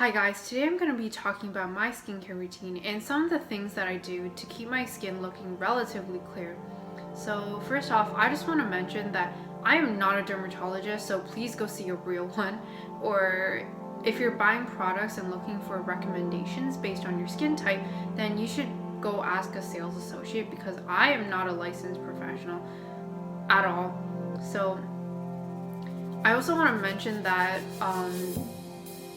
Hi guys, today I'm going to be talking about my skincare routine and some of the things that I do to keep my skin looking relatively clear. So first off, I just want to mention that I am not a dermatologist, so please go see a real one. Or if you're buying products and looking for recommendations based on your skin type, then you should go ask a sales associate because I am not a licensed professional at all. So I also want to mention that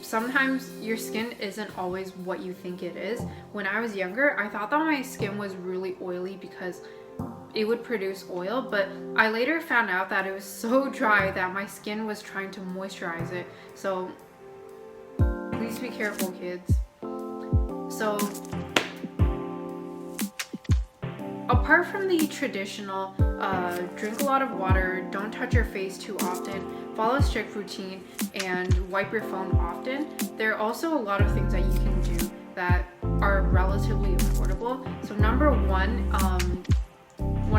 sometimes your skin isn't always what you think it is. When I was younger, I thought that my skin was really oily because it would produce oil, but I later found out that it was so dry that my skin was trying to moisturize it. So please be careful, kids. So apart from the traditional drink a lot of water, don't touch your face too often, follow a strict routine, and wipe your phone often, there are also a lot of things that you can do that are relatively affordable. So number one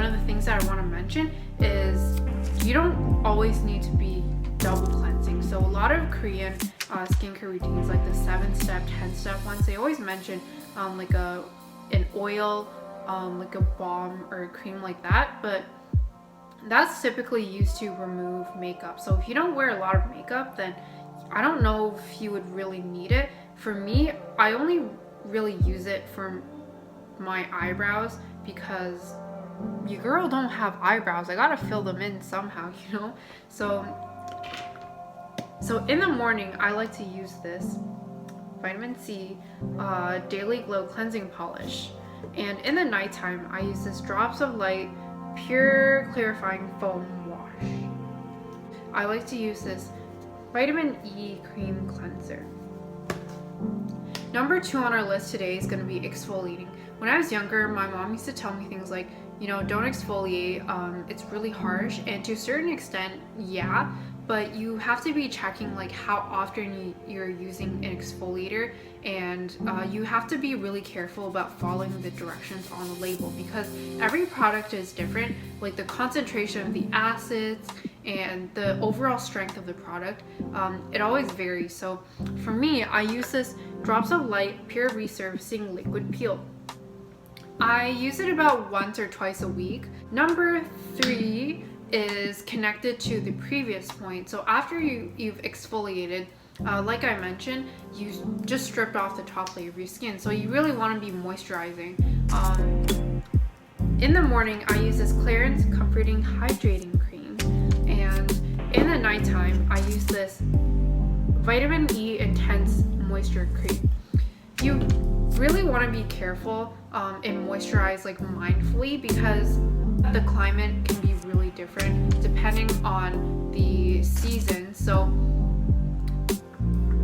of the things that I want to mention is you don't always need to be double cleansing. So a lot of Korean skincare routines, like the 7-step, 10-step ones, they always mention like an oil, like a balm or a cream like that, but that's typically used to remove makeup. So if you don't wear a lot of makeup, then I don't know if you would really need it. For me, I only really use it for my eyebrows because your girl don't have eyebrows. I gotta fill them in somehow, you know? So in the morning, I like to use this vitamin C Daily Glow Cleansing Polish. And in the nighttime, I use this Drops of Light Pure Clarifying Foam Wash. I like to use this Vitamin E Cream Cleanser. Number 2 on our list today is going to be exfoliating. When I was younger, my mom used to tell me things like, you know, don't exfoliate, it's really harsh, and to a certain extent, yeah, but you have to be checking like how often you're using an exfoliator, and you have to be really careful about following the directions on the label because every product is different, like the concentration of the acids and the overall strength of the product, it always varies. So for me, I use this Drops of Light Pure Resurfacing Liquid Peel. I use it about once or twice a week. Number 3 is connected to the previous point. So after you've exfoliated, like I mentioned, you just stripped off the top layer of your skin. So you really want to be moisturizing. In the morning, I use this Clarins Comforting Hydrating Cream. And in the nighttime, I use this Vitamin E Intense Moisture Cream. You really want to be careful and moisturize like mindfully because the climate can be really different depending on the season. So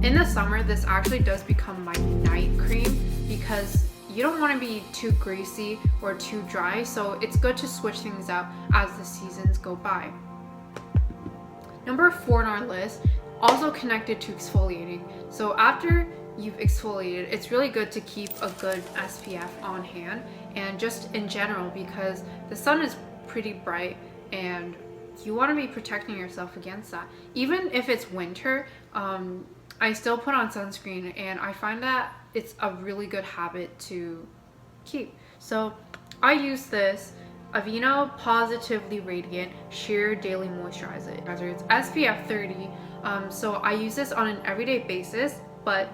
in the summer, this actually does become my night cream because you don't want to be too greasy or too dry, so it's good to switch things out as the seasons go by. Number 4 on our list, also connected to exfoliating. So after you've exfoliated, it's really good to keep a good SPF on hand, and just in general because the sun is pretty bright and you want to be protecting yourself against that. Even if it's winter, I still put on sunscreen, and I find that it's a really good habit to keep. So I use this Aveeno Positively Radiant Sheer Daily Moisturizer. It's SPF 30, so I use this on an everyday basis, but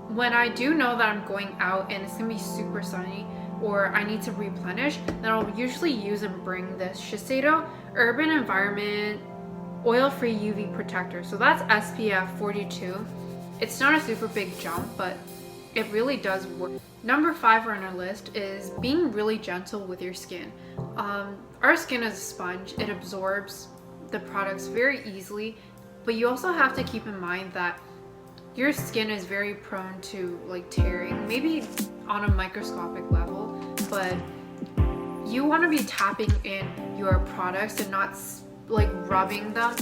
when I do know that I'm going out and it's gonna be super sunny or I need to replenish, then I'll usually use and bring this Shiseido Urban Environment Oil-Free UV Protector. So that's SPF 42. It's not a super big jump, but it really does work. Number 5 on our list is being really gentle with your skin. Our skin is a sponge. It absorbs the products very easily, but you also have to keep in mind that your skin is very prone to like tearing, maybe on a microscopic level, but you want to be tapping in your products and not like rubbing them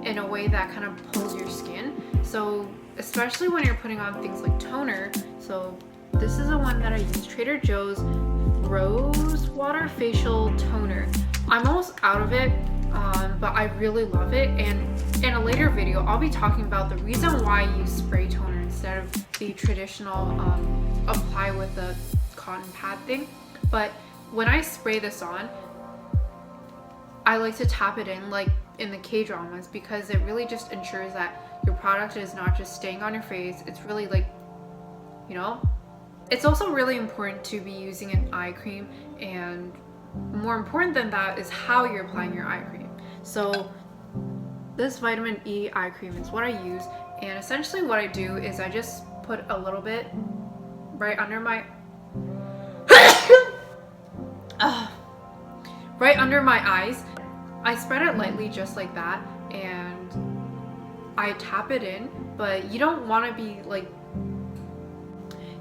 in a way that kind of pulls your skin. So especially when you're putting on things like toner. So this is the one that I use, Trader Joe's Rose Water Facial Toner. I'm almost out of it. but I really love it. And in a later video, I'll be talking about the reason why I use spray toner instead of the traditional apply with the cotton pad thing. But when I spray this on, I like to tap it in like in the K-dramas, because it really just ensures that your product is not just staying on your face. It's really like, you know, it's also really important to be using an eye cream, and more important than that is how you're applying your eye cream. So this vitamin E eye cream is what I use, and essentially what I do is I just put a little bit right under my right under my eyes. I spread it lightly just like that, and I tap it in, but you don't want to be like,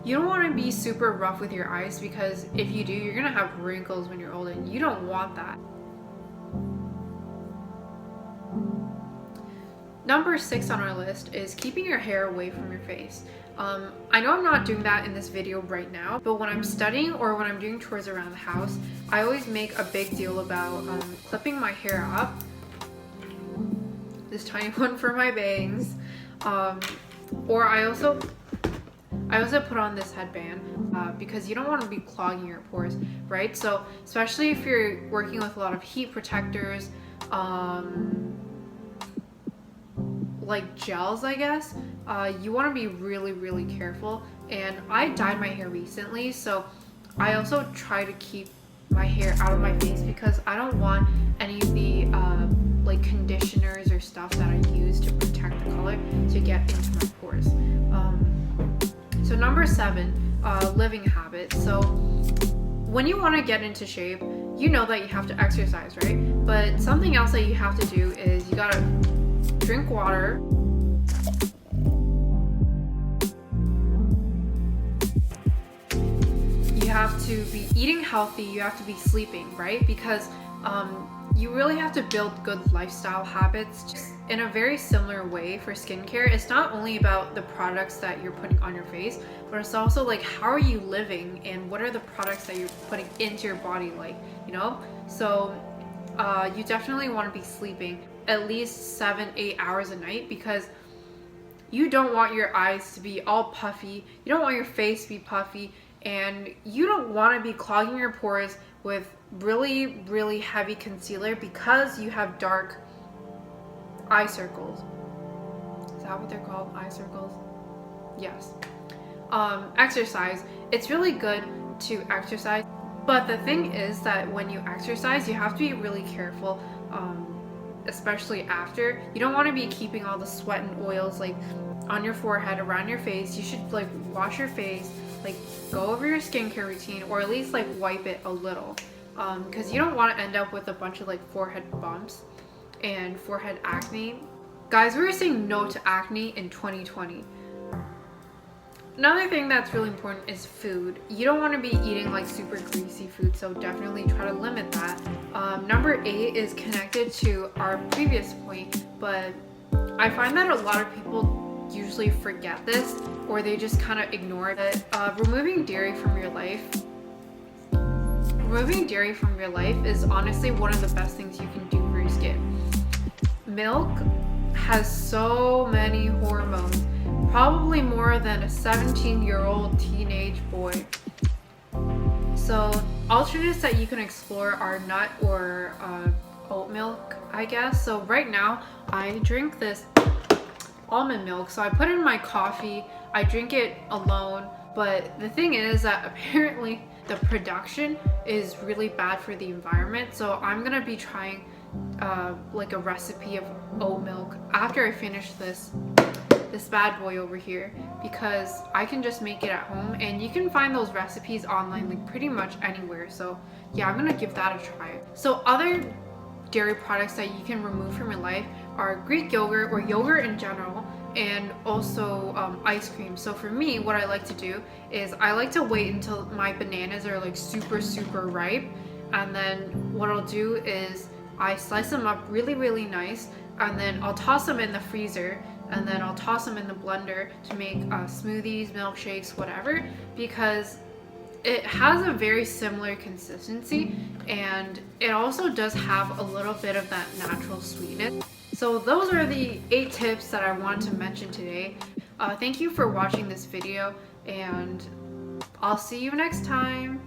you don't want to be super rough with your eyes, because if you do, you're gonna have wrinkles when you're older, and you don't want that. Number 6 on our list is keeping your hair away from your face. I know I'm not doing that in this video right now, but when I'm studying or when I'm doing chores around the house, I always make a big deal about clipping my hair up. This tiny one for my bangs. Or I also put on this headband because you don't want to be clogging your pores, right? So especially if you're working with a lot of heat protectors, like gels, I guess, you want to be really careful. And I dyed my hair recently, so I also try to keep my hair out of my face, because I don't want any of the like conditioners or stuff that I use to protect the color to get into my pores. So number 7, living habits. So when you want to get into shape, you know that you have to exercise, right? But something else that you have to do is you gotta drink water. You have to be eating healthy, you have to be sleeping, right? Because you really have to build good lifestyle habits. Just in a very similar way for skincare, it's not only about the products that you're putting on your face, but it's also like, how are you living and what are the products that you're putting into your body, like, you know? So you definitely want to be sleeping at least 7-8 hours a night, because you don't want your eyes to be all puffy, you don't want your face to be puffy, and you don't want to be clogging your pores with really heavy concealer because you have dark eye circles. Is that what they're called? Eye circles? Yes. Exercise. It's really good to exercise, but the thing is that when you exercise, you have to be really careful, especially after. You don't want to be keeping all the sweat and oils like on your forehead, around your face. You should like wash your face, like go over your skincare routine, or at least like wipe it a little, because you don't want to end up with a bunch of like forehead bumps and forehead acne. Guys, we're saying no to acne in 2020. Another thing that's really important is food. You don't want to be eating like super greasy food, so definitely try to limit that. Number 8 is connected to our previous point, but I find that a lot of people usually forget this, or they just kind of ignore it. Removing dairy from your life. Removing dairy from your life is honestly one of the best things you can do for your skin. Milk has so many hormones, probably more than a 17-year-old teenage boy. So alternatives that you can explore are nut or oat milk, I guess. So right now I drink this almond milk, so I put it in my coffee, I drink it alone, but the thing is that apparently the production is really bad for the environment, so I'm gonna be trying like a recipe of oat milk after I finish this bad boy over here, because I can just make it at home, and you can find those recipes online like pretty much anywhere. So yeah, I'm gonna give that a try. So other dairy products that you can remove from your life are Greek yogurt or yogurt in general, and also ice cream. So for me, what I like to do is I like to wait until my bananas are like super ripe, and then what I'll do is I slice them up really nice, and then I'll toss them in the freezer, and then I'll toss them in the blender to make smoothies, milkshakes, whatever, because it has a very similar consistency, and it also does have a little bit of that natural sweetness. So those are the 8 tips that I wanted to mention today. Thank you for watching this video, and I'll see you next time.